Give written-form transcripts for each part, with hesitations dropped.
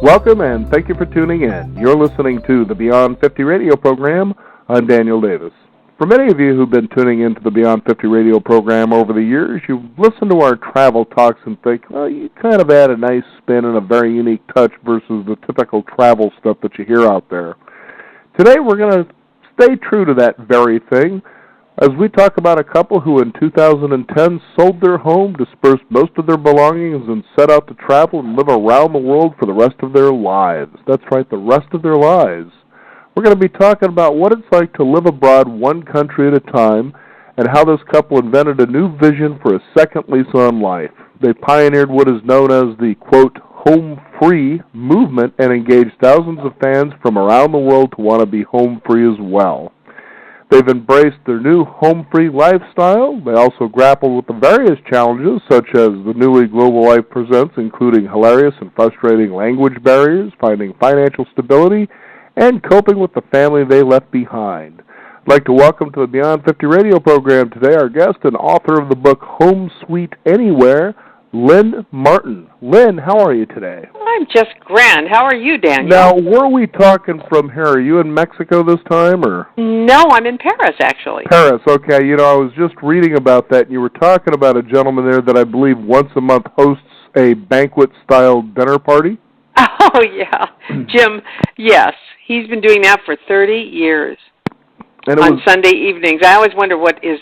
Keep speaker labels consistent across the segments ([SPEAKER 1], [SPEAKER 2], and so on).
[SPEAKER 1] Welcome and thank you for tuning in. You're listening to the Beyond 50 radio program. I'm Daniel Davis. For many of you who've been tuning into the Beyond 50 radio program over the years, you've listened to our travel talks and think, well, you kind of add a nice spin and a very unique touch versus the typical travel stuff that you hear out there. Today we're going to stay true to that very thing as we talk about a couple who in 2010 sold their home, dispersed most of their belongings, and set out to travel and live around the world for the rest of their lives. That's right, the rest of their lives. We're going to be talking about what it's like to live abroad one country at a time and how this couple invented a new vision for a second lease on life. They pioneered what is known as the, quote, home free movement and engaged thousands of fans from around the world to want to be home free as well. They've embraced their new home-free lifestyle. They also grapple with the various challenges, such as the newly global life presents, including hilarious and frustrating language barriers, finding financial stability, and coping with the family they left behind. I'd like to welcome to the Beyond 50 radio program today our guest and author of the book Home Sweet Anywhere, Lynne Martin. Lynne, how are you today?
[SPEAKER 2] I'm just grand. How are you, Daniel?
[SPEAKER 1] Now, where are we talking from here? Are you in Mexico this time, or?
[SPEAKER 2] No, I'm in Paris, actually.
[SPEAKER 1] Paris, okay. You know, I was just reading about that, and you were talking about a gentleman there that I believe once a month hosts a banquet-style dinner party?
[SPEAKER 2] Oh, yeah. Jim, yes. He's been doing that for 30 years on Sunday evenings. I always wonder what his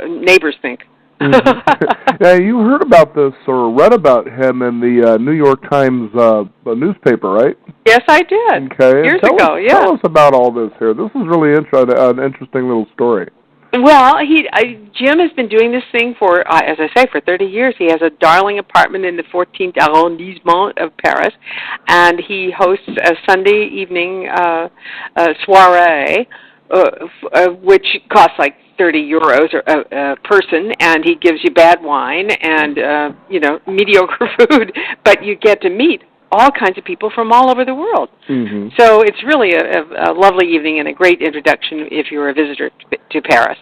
[SPEAKER 2] neighbors think.
[SPEAKER 1] Now, you heard about this or read about him in the New York Times newspaper, right?
[SPEAKER 2] Yes, I did.
[SPEAKER 1] Okay.
[SPEAKER 2] Years ago, yeah.
[SPEAKER 1] Tell us about all this here. This is really an interesting little story.
[SPEAKER 2] Well, Jim has been doing this thing for, as I say, for 30 years. He has a darling apartment in the 14th arrondissement of Paris, and he hosts a Sunday evening soiree, which costs like 30 euros a person, and he gives you bad wine and, mediocre food, but you get to meet all kinds of people from all over the world. Mm-hmm. So it's really a lovely evening and a great introduction if you're a visitor to Paris.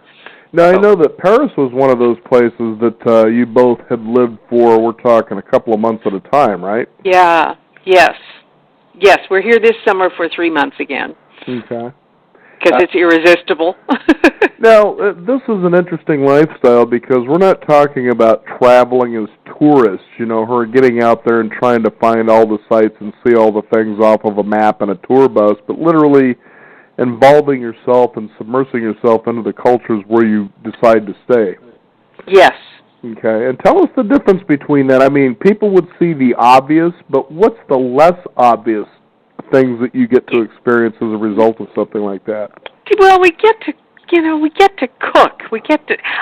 [SPEAKER 1] Now, I know that Paris was one of those places that you both had lived for, we're talking a couple of months at a time, right?
[SPEAKER 2] Yeah, yes. Yes, we're here this summer for 3 months again.
[SPEAKER 1] Okay.
[SPEAKER 2] Because it's irresistible.
[SPEAKER 1] Now, this is an interesting lifestyle because we're not talking about traveling as tourists, who are getting out there and trying to find all the sights and see all the things off of a map and a tour bus, but literally involving yourself and submersing yourself into the cultures where you decide to stay.
[SPEAKER 2] Yes.
[SPEAKER 1] Okay, and tell us the difference between that. I mean, people would see the obvious, but what's the less obvious things that you get to experience as a result of something like that?
[SPEAKER 2] Well, we get to cook.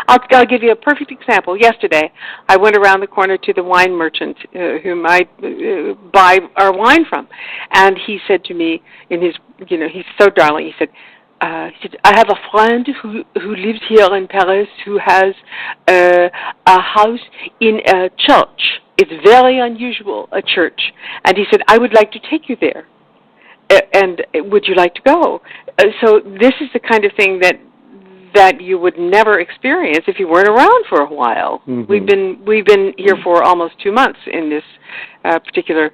[SPEAKER 2] I'll give you a perfect example. Yesterday, I went around the corner to the wine merchant whom I buy our wine from, and he said to me, he's so darling. He said, I have a friend who lives here in Paris who has a house in a church. It's very unusual, a church. And he said, I would like to take you there. And would you like to go? So this is the kind of thing that you would never experience if you weren't around for a while. Mm-hmm. We've been here for almost 2 months in this particular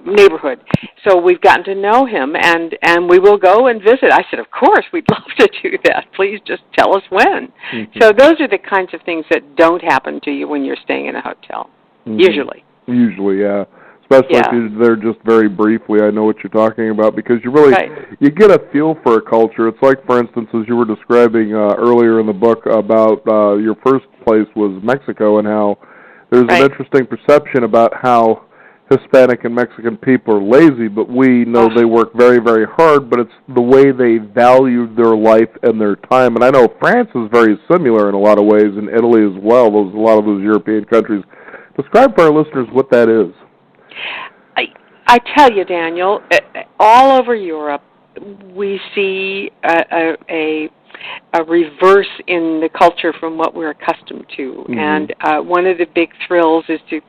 [SPEAKER 2] neighborhood. So we've gotten to know him, and we will go and visit. I said, of course, we'd love to do that. Please just tell us when. Mm-hmm. So those are the kinds of things that don't happen to you when you're staying in a hotel, usually.
[SPEAKER 1] Usually, yeah. Especially if you're there just very briefly. I know what you're talking about because you really you get a feel for a culture. It's like, for instance, as you were describing earlier in the book about your first place was Mexico and how there's an interesting perception about how Hispanic and Mexican people are lazy, but we know they work very, very hard, but it's the way they value their life and their time. And I know France is very similar in a lot of ways, and Italy as well, a lot of those European countries. Describe for our listeners what that is.
[SPEAKER 2] I tell you, Daniel, all over Europe, we see a reverse in the culture from what we're accustomed to. Mm-hmm. And one of the big thrills is to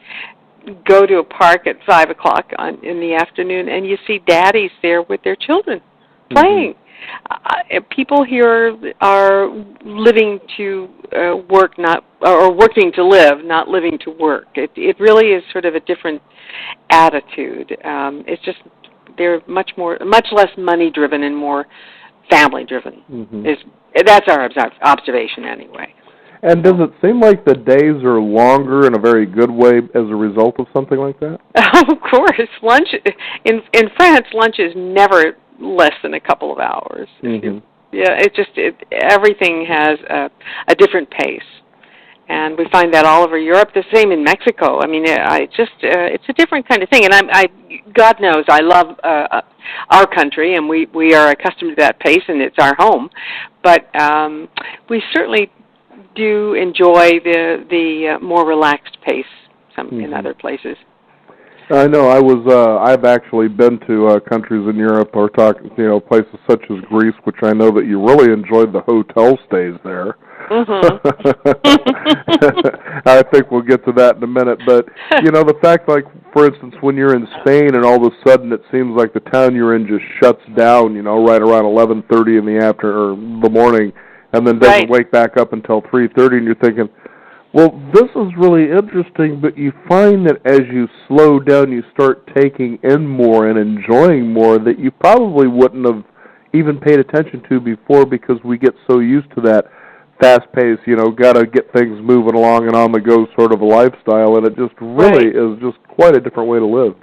[SPEAKER 2] go to a park at 5 o'clock in the afternoon, and you see daddies there with their children playing. Mm-hmm. people here are living to work, not or working to live, not living to work. It really is sort of a different attitude. It's just they're much less money driven and more family driven.
[SPEAKER 1] Mm-hmm.
[SPEAKER 2] That's our observation anyway.
[SPEAKER 1] And does it seem like the days are longer in a very good way as a result of something like that?
[SPEAKER 2] Of course, lunch in France, lunch is never less than a couple of hours.
[SPEAKER 1] Mm-hmm.
[SPEAKER 2] Everything has a different pace, and we find that all over Europe. The same in Mexico. I mean, it's a different kind of thing. And God knows, I love our country, and we are accustomed to that pace, and it's our home. But we certainly do enjoy the more relaxed pace in other places.
[SPEAKER 1] I know. I've actually been to countries in Europe, or places such as Greece, which I know that you really enjoyed the hotel stays there.
[SPEAKER 2] Mm-hmm.
[SPEAKER 1] I think we'll get to that in a minute. But, the fact, like, for instance, when you're in Spain and all of a sudden it seems like the town you're in just shuts down, right around 11:30 in the morning, and then doesn't wake back up until 3:30, and you're thinking, well, this is really interesting, but you find that as you slow down, you start taking in more and enjoying more that you probably wouldn't have even paid attention to before, because we get so used to that fast pace, got to get things moving along and on the go sort of a lifestyle, and it just really is just quite a different way to live.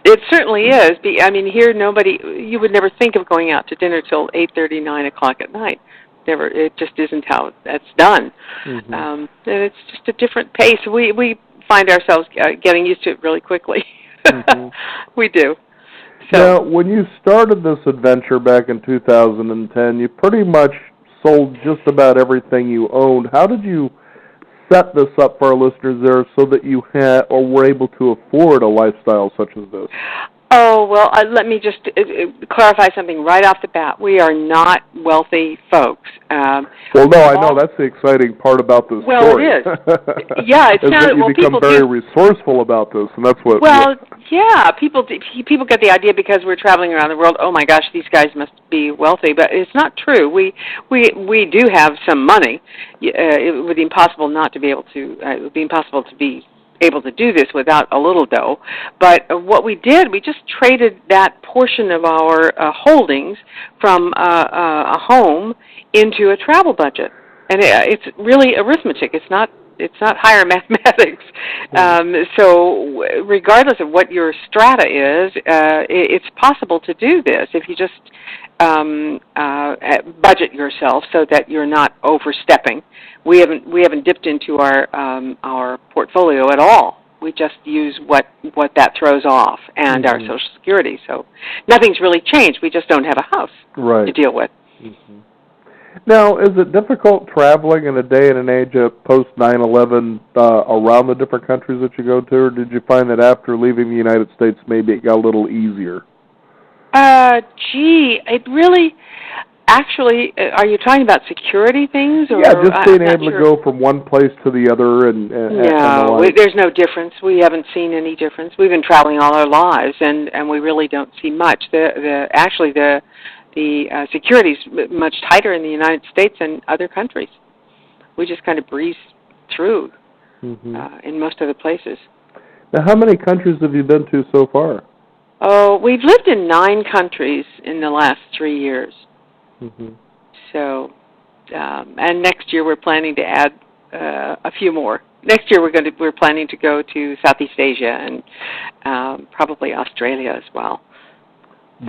[SPEAKER 2] It certainly is. I mean, here you would never think of going out to dinner till 8:30, 9 o'clock at night. Never. It just isn't how that's done. Mm-hmm. And it's just a different pace. We find ourselves getting used to it really quickly. Mm-hmm. We do. So,
[SPEAKER 1] now, when you started this adventure back in 2010, you pretty much sold just about everything you owned. How did you set this up for our listeners there so that you had or were able to afford a lifestyle such as this?
[SPEAKER 2] Oh, well, let me just clarify something right off the bat. We are not wealthy folks.
[SPEAKER 1] I know. That's the exciting part about this story.
[SPEAKER 2] Well, it is. Yeah, it's
[SPEAKER 1] that you become very resourceful about this, and that's what...
[SPEAKER 2] Yeah, people get the idea because we're traveling around the world, oh my gosh, these guys must be wealthy, but it's not true. We do have some money. It would be impossible not to be able to... it would be impossible to be able to do this without a little dough. But what we did, we just traded that portion of our holdings from a home into a travel budget. And it's really arithmetic. It's not higher mathematics. So regardless of what your strata is, it's possible to do this if you just budget yourself so that you're not overstepping. We haven't dipped into our portfolio at all. We just use what that throws off and our Social Security. So nothing's really changed. We just don't have a house to deal with.
[SPEAKER 1] Mm-hmm. Now, is it difficult traveling in a day and an age of post 9/11 around the different countries that you go to, or did you find that after leaving the United States maybe it got a little easier?
[SPEAKER 2] It really... Actually, are you talking about security things? Or,
[SPEAKER 1] yeah, just being able to go from one place to the other.
[SPEAKER 2] No, there's no difference. We haven't seen any difference. We've been traveling all our lives, and we really don't see much. The security is much tighter in the United States than other countries. We just kind of breeze through in most of the places.
[SPEAKER 1] Now, how many countries have you been to so far?
[SPEAKER 2] Oh, we've lived in 9 countries in the last 3 years. Mm-hmm. So, and next year we're planning to add a few more. Next year we're planning to go to Southeast Asia and probably Australia as well.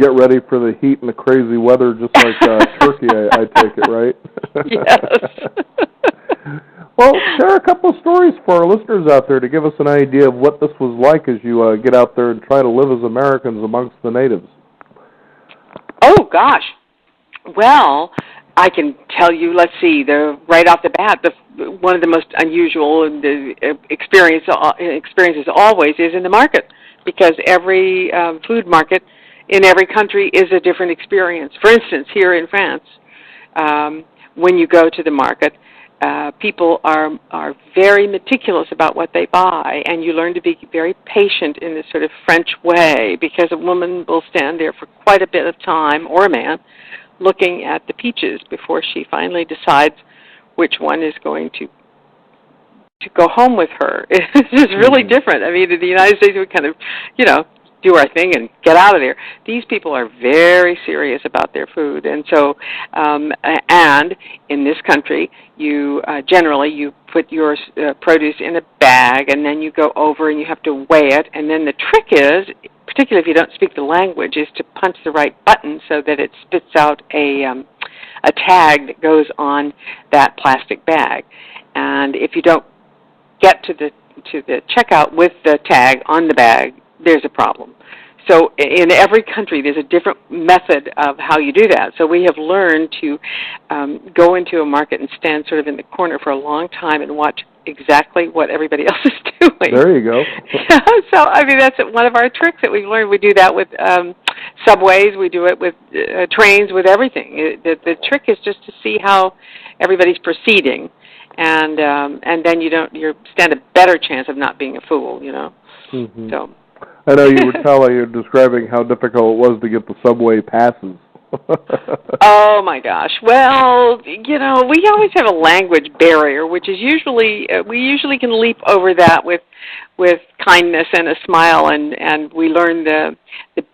[SPEAKER 1] Get ready for the heat and the crazy weather, just like Turkey. I take it, right?
[SPEAKER 2] Yes.
[SPEAKER 1] Well, share a couple of stories for our listeners out there to give us an idea of what this was like as you get out there and try to live as Americans amongst the natives.
[SPEAKER 2] Oh gosh. Well, I can tell you, let's see, right off the bat, one of the most unusual experiences always is in the market, because every food market in every country is a different experience. For instance, here in France, when you go to the market, people are very meticulous about what they buy, and you learn to be very patient in this sort of French way, because a woman will stand there for quite a bit of time, or a man, looking at the peaches before she finally decides which one is going to go home with her. It's just really different. I mean, in the United States, we kind of, do our thing and get out of there. These people are very serious about their food, and so, and in this country, you generally you put your produce in a bag, and then you go over and you have to weigh it. And then the trick is, particularly if you don't speak the language, is to punch the right button so that it spits out a tag that goes on that plastic bag. And if you don't get to the checkout with the tag on the bag, there's a problem. So in every country, there's a different method of how you do that. So we have learned to go into a market and stand sort of in the corner for a long time and watch exactly what everybody else is doing.
[SPEAKER 1] There you go.
[SPEAKER 2] So, I mean, that's one of our tricks that we've learned. We do that with subways. We do it with trains, with everything. The trick is just to see how everybody's proceeding. And then you stand a better chance of not being a fool,
[SPEAKER 1] Mm-hmm.
[SPEAKER 2] So
[SPEAKER 1] I know you were describing how difficult it was to get the subway passes.
[SPEAKER 2] Oh my gosh! Well, we always have a language barrier, which is usually we usually can leap over that with kindness and a smile, and we learn the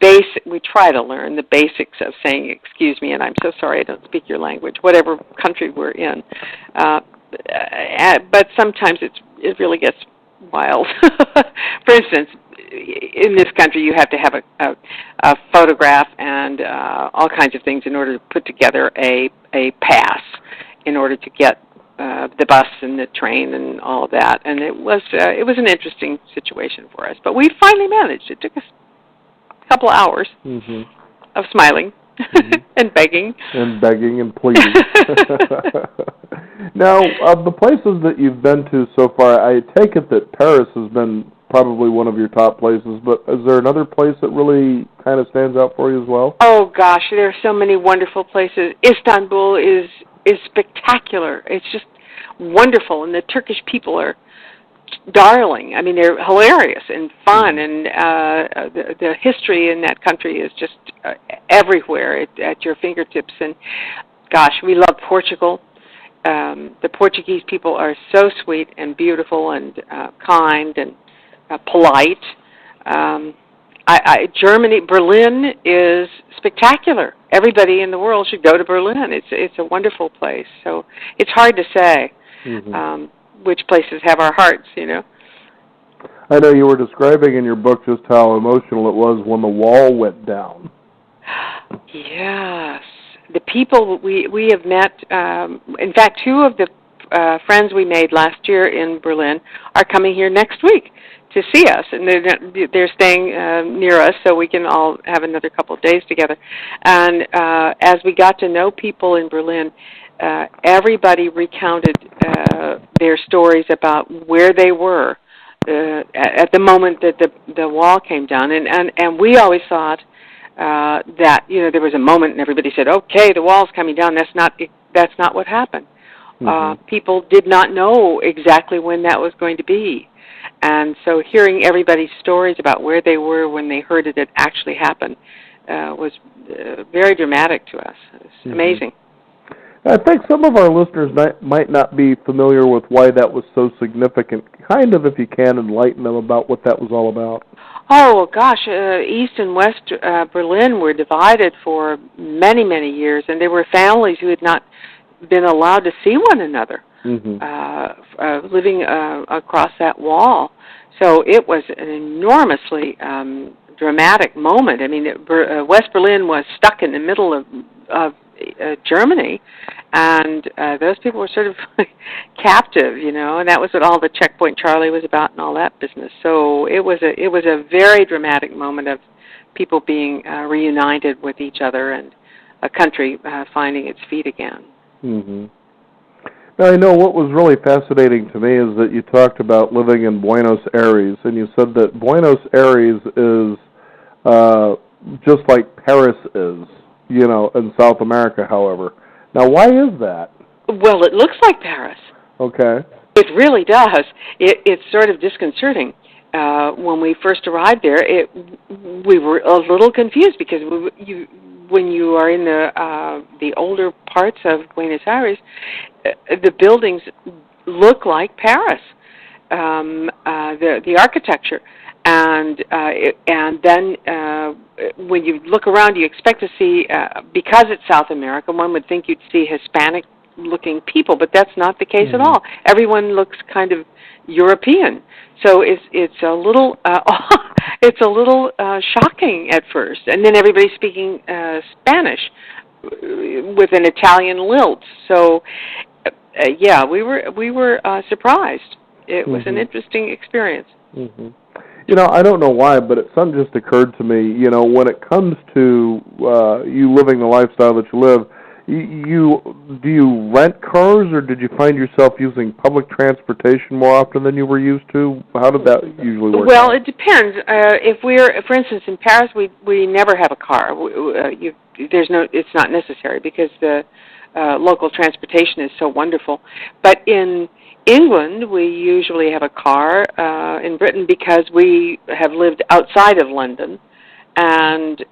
[SPEAKER 2] basic. We try to learn the basics of saying "excuse me" and "I'm so sorry, I don't speak your language," whatever country we're in. But sometimes it really gets wild. For instance, in this country, you have to have a photograph and all kinds of things in order to put together a pass in order to get the bus and the train and all of that. And it was an interesting situation for us, but we finally managed. It took us a couple of hours of smiling and begging.
[SPEAKER 1] And begging and pleading. Now, of the places that you've been to so far, I take it that Paris has been probably one of your top places, but is there another place that really kind of stands out for you as well?
[SPEAKER 2] Oh, gosh, there are so many wonderful places. Istanbul is spectacular. It's just wonderful, and the Turkish people are darling. I mean, they're hilarious and fun, and the history in that country is just everywhere at your fingertips. And, gosh, we love Portugal. The Portuguese people are so sweet and beautiful and kind and polite. Germany, Berlin is spectacular. Everybody in the world should go to Berlin. It's a wonderful place. So it's hard to say which places have our hearts,
[SPEAKER 1] I know you were describing in your book just how emotional it was when the wall went down.
[SPEAKER 2] Yes. The people we have met, in fact, two of the friends we made last year in Berlin are coming here next week to see us, and they're staying near us, so we can all have another couple of days together. And as we got to know people in Berlin, everybody recounted their stories about where they were at the moment that the wall came down, and we always thought that there was a moment and everybody said, "Okay, the wall's coming down." That's not what happened. People did not know exactly when that was going to be. And so hearing everybody's stories about where they were when they heard it actually happened was very dramatic to us. It was amazing.
[SPEAKER 1] I think some of our listeners might not be familiar with why that was so significant. Kind of, if you can, enlighten them about what that was all about.
[SPEAKER 2] Oh, well, gosh, East and West Berlin were divided for many, many years, and there were families who had not been allowed to see one another living across that wall. So it was an enormously dramatic moment. I mean, West Berlin was stuck in the middle of Germany, and those people were sort of captive, and that was what all the Checkpoint Charlie was about and all that business. So it was a very dramatic moment of people being reunited with each other and a country finding its feet again.
[SPEAKER 1] Now, I know what was really fascinating to me is that you talked about living in Buenos Aires, and you said that Buenos Aires is just like Paris is, in South America, however. Now, why is that?
[SPEAKER 2] Well, it looks like Paris.
[SPEAKER 1] Okay.
[SPEAKER 2] It really does. It's sort of disconcerting. When we first arrived there, we were a little confused because when you are in the older parts of Buenos Aires, the buildings look like Paris. The architecture, and then when you look around, you expect to see, because it's South America, one would think you'd see Hispanic-looking people, but that's not the case at all. Everyone looks kind of European, so it's a little shocking at first, and then everybody's speaking Spanish with an Italian lilt. So yeah, we were surprised. It was an interesting experience.
[SPEAKER 1] Mm-hmm. You know, I don't know why, but something just occurred to me. You know, when it comes to you living the lifestyle that you live, do you rent cars, or did you find yourself using public transportation more often than you were used to? How did that usually work?
[SPEAKER 2] Well, it depends. If we're, for instance, in Paris, we never have a car. It's not necessary because the local transportation is so wonderful. But in England, we usually have a car. In Britain, because we have lived outside of London, and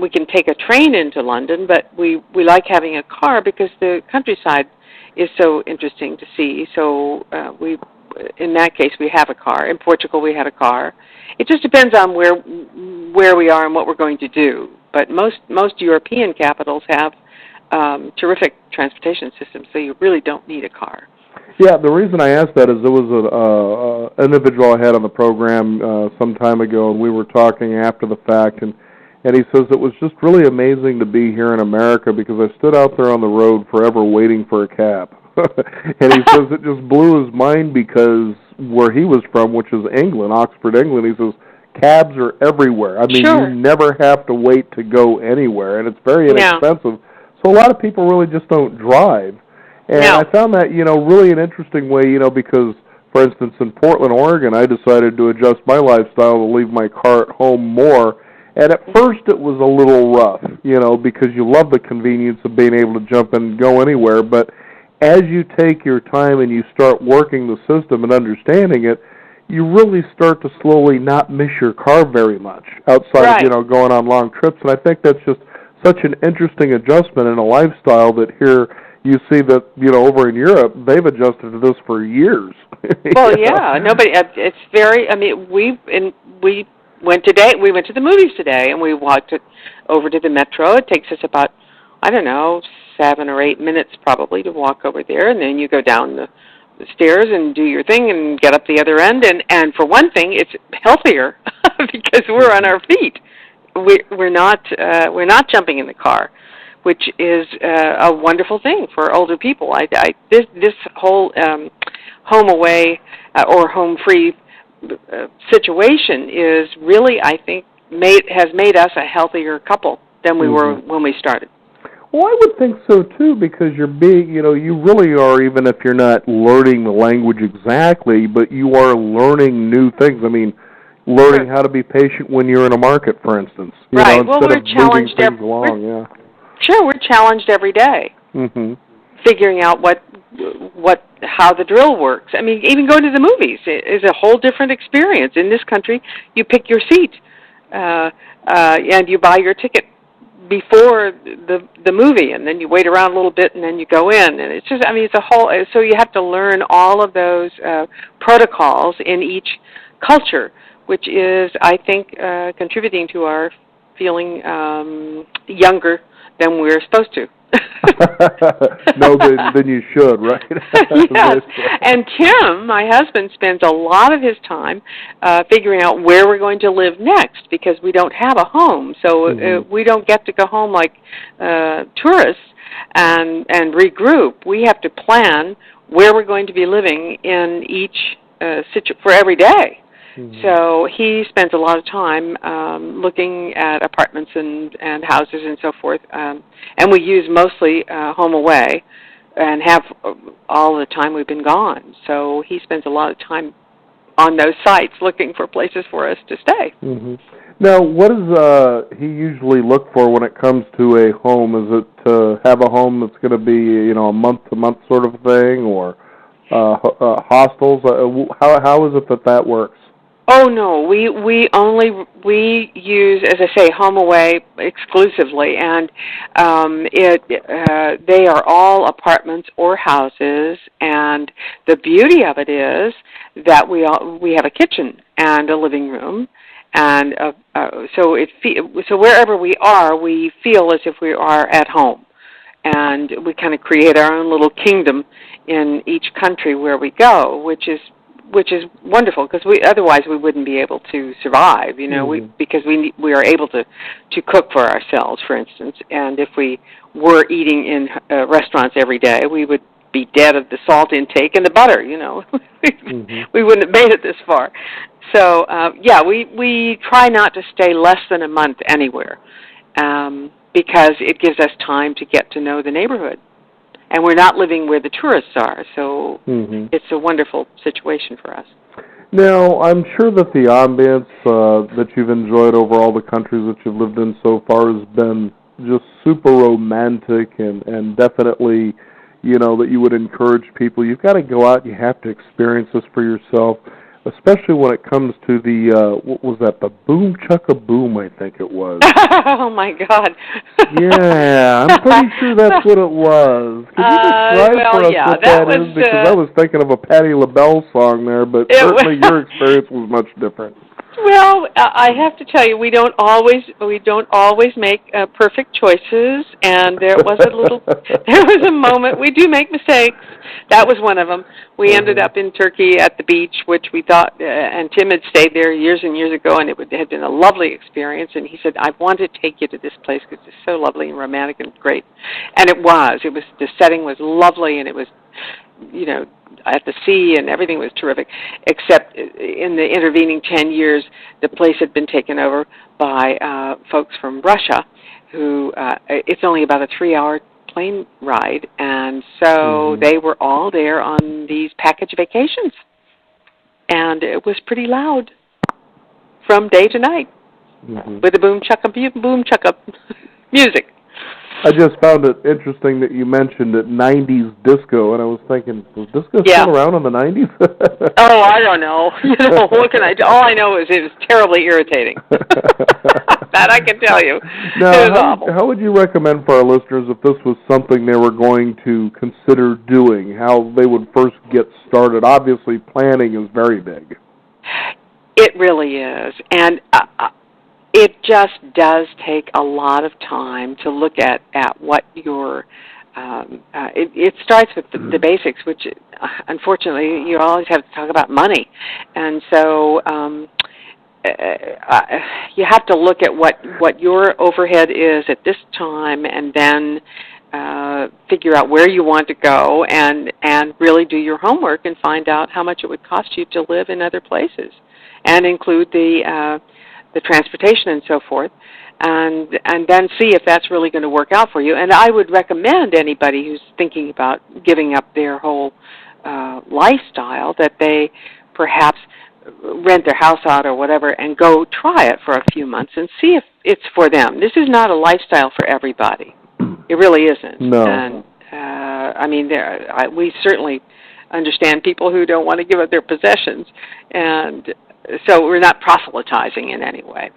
[SPEAKER 2] we can take a train into London, but we like having a car because the countryside is so interesting to see. So in that case, we have a car. In Portugal, we had a car. It just depends on where we are and what we're going to do. But most European capitals have terrific transportation systems, so you really don't need a car.
[SPEAKER 1] Yeah, the reason I asked that is there was an individual I had on the program some time ago, and we were talking after the fact, and he says it was just really amazing to be here in America because I stood out there on the road forever waiting for a cab. And he says it just blew his mind because where he was from, which is England, Oxford, England, he says cabs are everywhere. I mean,
[SPEAKER 2] sure.
[SPEAKER 1] You never have to wait to go anywhere, and it's very inexpensive. So a lot of people really just don't drive. And I found that, really an interesting way, because, for instance, in Portland, Oregon, I decided to adjust my lifestyle to leave my car at home more. And at first it was a little rough, because you love the convenience of being able to jump in and go anywhere. But as you take your time and you start working the system and understanding it, you really start to slowly not miss your car very much outside of, going on long trips. And I think that's just such an interesting adjustment in a lifestyle that here you see that, over in Europe, they've adjusted to this for years.
[SPEAKER 2] Well, yeah, nobody. It's very. I mean, we went today. We went to the movies today, and we walked over to the metro. It takes us about, 7 or 8 minutes probably to walk over there, and then you go down the stairs and do your thing and get up the other end. And for one thing, it's healthier because we're on our feet. We're not jumping in the car, which is a wonderful thing for older people. This whole home away or home free situation is really, I think, has made us a healthier couple than we were when we started.
[SPEAKER 1] Well, I would think so too, because you're being, you really are, even if you're not learning the language exactly, but you are learning new things. I mean, learning how to be patient when you're in a market, for instance.
[SPEAKER 2] Right.
[SPEAKER 1] Instead
[SPEAKER 2] we're
[SPEAKER 1] of
[SPEAKER 2] challenged
[SPEAKER 1] moving things along.
[SPEAKER 2] Sure, we're challenged every day, figuring out how the drill works. I mean, even going to the movies is a whole different experience. In this country, you pick your seat, and you buy your ticket before the movie, and then you wait around a little bit, and then you go in. And it's just, it's a whole. So you have to learn all of those protocols in each culture, which is, I think, contributing to our feeling younger than we're supposed to.
[SPEAKER 1] No, then you should, right?
[SPEAKER 2] Yes. And Tim, my husband, spends a lot of his time figuring out where we're going to live next because we don't have a home. So we don't get to go home like tourists and regroup. We have to plan where we're going to be living in each for every day. So he spends a lot of time looking at apartments and houses and so forth, and we use mostly home away and have all the time we've been gone. So he spends a lot of time on those sites looking for places for us to stay.
[SPEAKER 1] Now, what does he usually look for when it comes to a home? Is it to have a home that's going to be, a month-to-month sort of thing, or hostels? How is it that works?
[SPEAKER 2] Oh no, we use, as I say, HomeAway exclusively, and they are all apartments or houses. And the beauty of it is that we have a kitchen and a living room, and so wherever we are, we feel as if we are at home, and we kind of create our own little kingdom in each country where we go, which is wonderful, because otherwise we wouldn't be able to survive, because we are able to cook for ourselves, for instance. And if we were eating in restaurants every day, we would be dead of the salt intake and the butter. We wouldn't have made it this far. So we try not to stay less than a month anywhere, because it gives us time to get to know the neighborhood. And we're not living where the tourists are, so it's a wonderful situation for us.
[SPEAKER 1] Now, I'm sure that the ambience that you've enjoyed over all the countries that you've lived in so far has been just super romantic, and definitely, that you would encourage people. You've got to go out, you have to experience this for yourself, especially when it comes to the, what was that, the Boom Chukka Boom, I think it was.
[SPEAKER 2] Oh, my God.
[SPEAKER 1] Yeah, I'm pretty sure that's what it was. Could you describe for us what that is? Because I was thinking of a Patti LaBelle song there, but certainly your experience was much different.
[SPEAKER 2] Well, I have to tell you, we don't always make perfect choices, and there was a moment we do make mistakes. That was one of them. We ended up in Turkey at the beach, which we thought, and Tim had stayed there years and years ago, and it had been a lovely experience. And he said, "I want to take you to this place because it's so lovely and romantic and great." And it was. The setting was lovely, and it was, at the sea, and everything was terrific, except in the intervening 10 years, the place had been taken over by folks from Russia, who, it's only about a 3-hour plane ride, and so they were all there on these package vacations, and it was pretty loud from day to night with the boom chukka music.
[SPEAKER 1] I just found it interesting that you mentioned it 90s disco, and I was thinking, was disco still around in the 90s?
[SPEAKER 2] Oh, I don't know. What can I do? All I know is it was terribly irritating. That I can tell you.
[SPEAKER 1] Now, how would you recommend for our listeners, if this was something they were going to consider doing, how they would first get started? Obviously, planning is very big.
[SPEAKER 2] It really is, and it just does take a lot of time to look at what your, it starts with the basics, which unfortunately you always have to talk about money. And so you have to look at what your overhead is at this time, and then figure out where you want to go, and really do your homework and find out how much it would cost you to live in other places, and include the transportation and so forth, and then see if that's really going to work out for you. And I would recommend anybody who's thinking about giving up their whole lifestyle that they perhaps rent their house out or whatever and go try it for a few months and see if it's for them. This is not a lifestyle for everybody. It really isn't.
[SPEAKER 1] No.
[SPEAKER 2] And we certainly understand people who don't want to give up their possessions, and so we're not proselytizing in any way.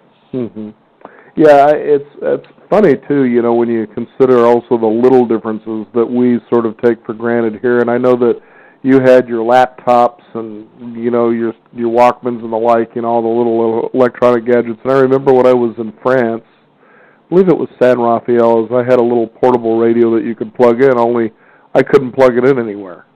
[SPEAKER 1] Yeah, it's funny, too, when you consider also the little differences that we sort of take for granted here. And I know that you had your laptops and, your Walkmans and the like, all the little electronic gadgets. And I remember when I was in France, I believe it was San Rafael, I had a little portable radio that you could plug in, only I couldn't plug it in anywhere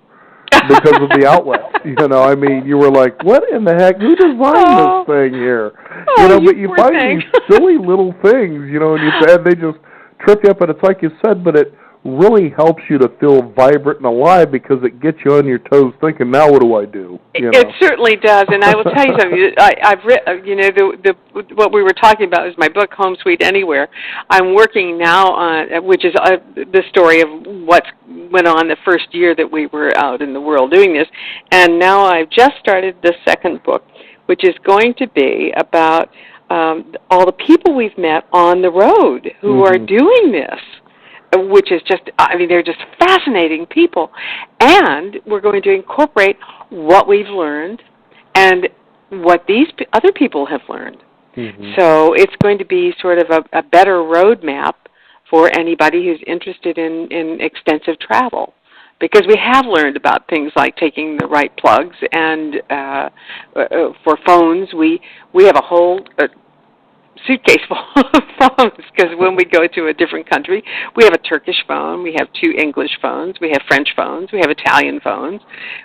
[SPEAKER 1] because of the outlet. You were like, what in the heck? Who designed this thing here? But you find these silly little things, and they just trip you up, and it's like you said, but it really helps you to feel vibrant and alive because it gets you on your toes thinking, now what do I do?
[SPEAKER 2] It certainly does, and I will tell you something. I've written, what we were talking about is my book, Home Sweet Anywhere. I'm working now on, which is the story of what went on the first year that we were out in the world doing this, and now I've just started the second book, which is going to be about all the people we've met on the road who are doing this, which is just, they're just fascinating people. And we're going to incorporate what we've learned and what these other people have learned.
[SPEAKER 1] Mm-hmm.
[SPEAKER 2] So it's going to be sort of a better roadmap for anybody who's interested in extensive travel. Because we have learned about things like taking the right plugs, and for phones, we have a whole suitcase full of phones, because when we go to a different country, we have a Turkish phone, we have 2 English phones, we have French phones, we have Italian phones.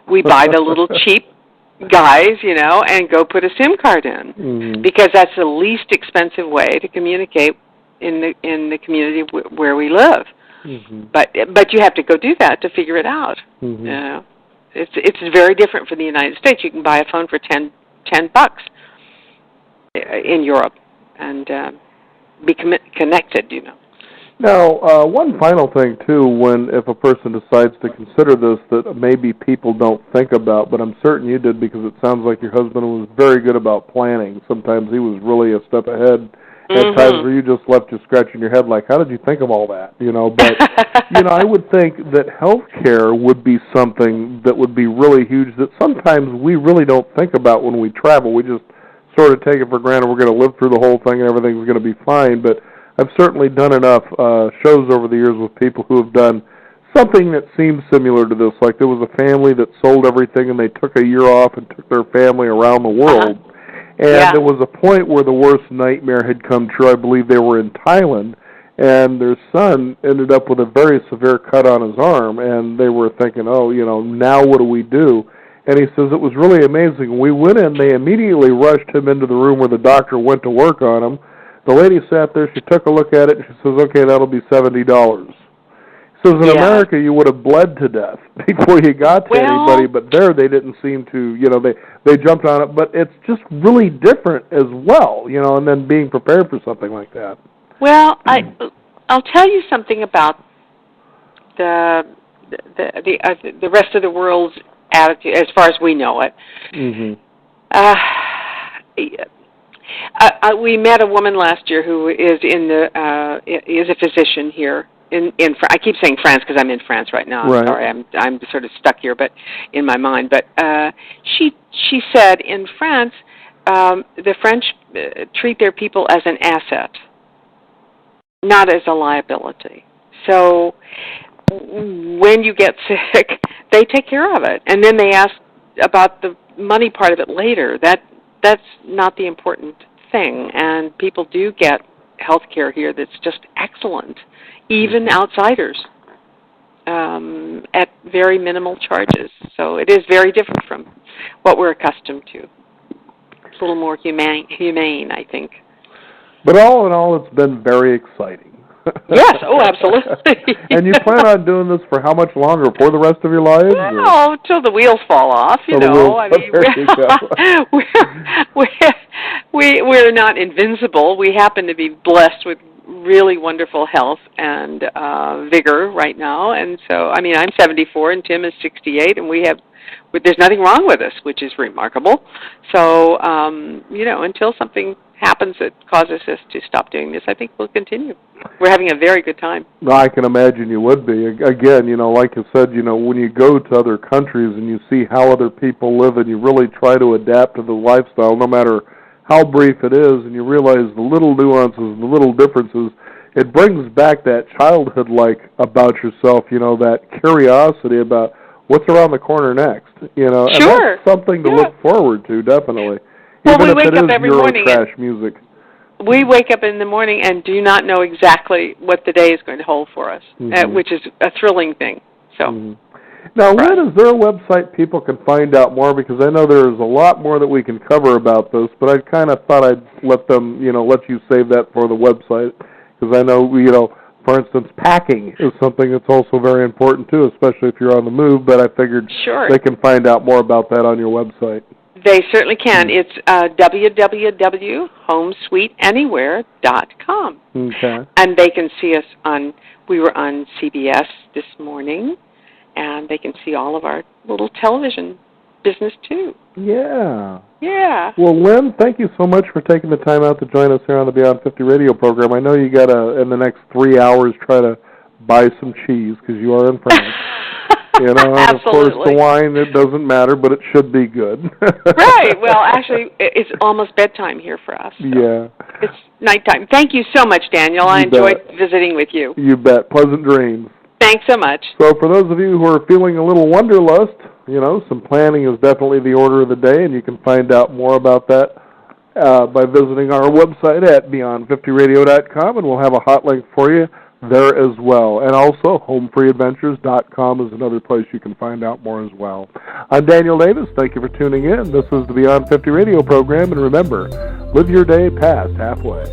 [SPEAKER 2] We buy the little cheap guys, and go put a SIM card in,
[SPEAKER 1] mm-hmm.
[SPEAKER 2] because that's the least expensive way to communicate in the community where we live.
[SPEAKER 1] Mm-hmm.
[SPEAKER 2] But you have to go do that to figure it out.
[SPEAKER 1] Mm-hmm.
[SPEAKER 2] It's very different from the United States. You can buy a phone for $10 in Europe and be connected.
[SPEAKER 1] Now, one final thing too, if a person decides to consider this, that maybe people don't think about, but I'm certain you did, because it sounds like your husband was very good about planning. Sometimes he was really a step ahead. At times where you just left just scratching your head like, how did you think of all that? But, I would think that health care would be something that would be really huge that sometimes we really don't think about when we travel. We just sort of take it for granted we're going to live through the whole thing and everything's going to be fine. But I've certainly done enough shows over the years with people who have done something that seems similar to this. Like there was a family that sold everything and they took a year off and took their family around the world. And there was a point where the worst nightmare had come true. I believe they were in Thailand, and their son ended up with a very severe cut on his arm, and they were thinking, now what do we do? And he says, it was really amazing. We went in, they immediately rushed him into the room where the doctor went to work on him. The lady sat there, she took a look at it, and she says, okay, that'll be $70. So in America, you would have bled to death before you got to anybody, but there they didn't seem to, they jumped on it. But it's just really different as well, and then being prepared for something like that.
[SPEAKER 2] Well, I'll tell you something about the rest of the world's attitude as far as we know it.
[SPEAKER 1] Mm-hmm.
[SPEAKER 2] We met a woman last year who is is a physician here. I keep saying France because I'm in France right now. I'm sorry, I'm sort of stuck here, but in my mind. But she said in France, the French treat their people as an asset, not as a liability. So when you get sick, they take care of it, and then they ask about the money part of it later. That's not the important thing, and people do get health care here that's just excellent. Even outsiders, at very minimal charges. So it is very different from what we're accustomed to. It's a little more humane, I think.
[SPEAKER 1] But all in all, it's been very exciting.
[SPEAKER 2] Yes, absolutely.
[SPEAKER 1] And you plan on doing this for how much longer? For the rest of your lives?
[SPEAKER 2] Well, until the wheels fall off, I mean, we're not invincible. We happen to be blessed with really wonderful health and vigor right now, and so I'm 74 and Tim is 68, and there's nothing wrong with us, which is remarkable. So until something happens that causes us to stop doing this, I think we'll continue. We're having a very good time.
[SPEAKER 1] No, I can imagine you would be. Again, like you said, when you go to other countries and you see how other people live, and you really try to adapt to the lifestyle, no matter how brief it is, and you realize the little nuances and the little differences, it brings back that childhood-like about yourself, that curiosity about what's around the corner next, and that's something to look forward to, definitely.
[SPEAKER 2] Well,
[SPEAKER 1] even
[SPEAKER 2] we
[SPEAKER 1] if
[SPEAKER 2] wake
[SPEAKER 1] it
[SPEAKER 2] up
[SPEAKER 1] is
[SPEAKER 2] every morning.
[SPEAKER 1] Eurotrash music.
[SPEAKER 2] We wake up in the morning and do not know exactly what the day is going to hold for us, which is a thrilling thing. So. Mm-hmm.
[SPEAKER 1] Now, Lynne, is there a website people can find out more? Because I know there's a lot more that we can cover about this, but I kind of thought I'd let you save that for the website, because I know, for instance, packing is something that's also very important too, especially if you're on the move. But I figured they can find out more about that on your website.
[SPEAKER 2] They certainly can. It's www.homesuiteanywhere.com.
[SPEAKER 1] Okay.
[SPEAKER 2] And they can see us we were on CBS this morning, and they can see all of our little television business, too.
[SPEAKER 1] Yeah.
[SPEAKER 2] Yeah.
[SPEAKER 1] Well, Lynne, thank you so much for taking the time out to join us here on the Beyond 50 radio program. I know you got to, in the next 3 hours, try to buy some cheese, because you are in France. You know, and of course
[SPEAKER 2] Absolutely.
[SPEAKER 1] the wine, it doesn't matter, but it should be good.
[SPEAKER 2] Right. Well, actually, it's almost bedtime here for us. So
[SPEAKER 1] yeah.
[SPEAKER 2] it's nighttime. Thank you so much, Daniel. I enjoyed visiting with you.
[SPEAKER 1] You bet. Pleasant dreams.
[SPEAKER 2] Thanks so much.
[SPEAKER 1] So for those of you who are feeling a little wanderlust, you know, some planning is definitely the order of the day, and you can find out more about that by visiting our website at beyond50radio.com, and we'll have a hot link for you there as well. And also, homefreeadventures.com is another place you can find out more as well. I'm Daniel Davis. Thank you for tuning in. This is the Beyond 50 radio program, and remember, live your day past halfway.